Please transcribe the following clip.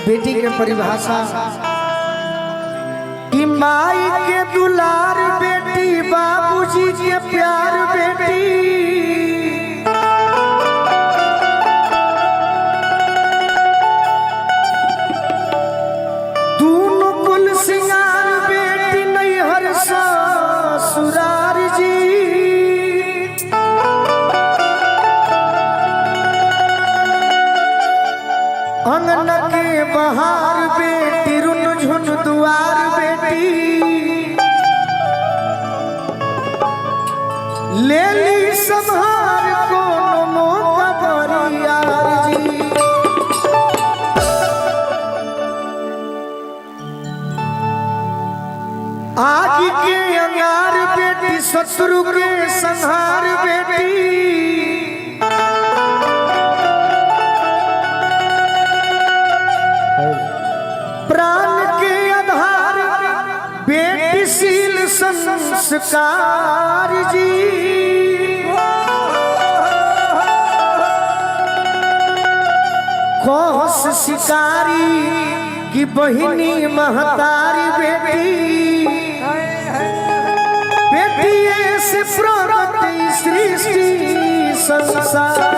बेटी के परिभाषा कि माई के दुलार बेटी, बाबूजी के प्यार बेटी, दोनों कुल सिंगार बेटी, नैहर ससुरार जी। अंगन के बहार बेटी, रुन झुन दुआर बेटी, ले ली संहार को मौका बरियार जी। आग के अंगार बेटी, शत्रु के संहार बेटी, प्राण के आधार बेटी, शील संस्कार जी। कौश शिकारी की बहिनी, महतारी बेटी, बेटी से प्रगति सृष्टि संसार।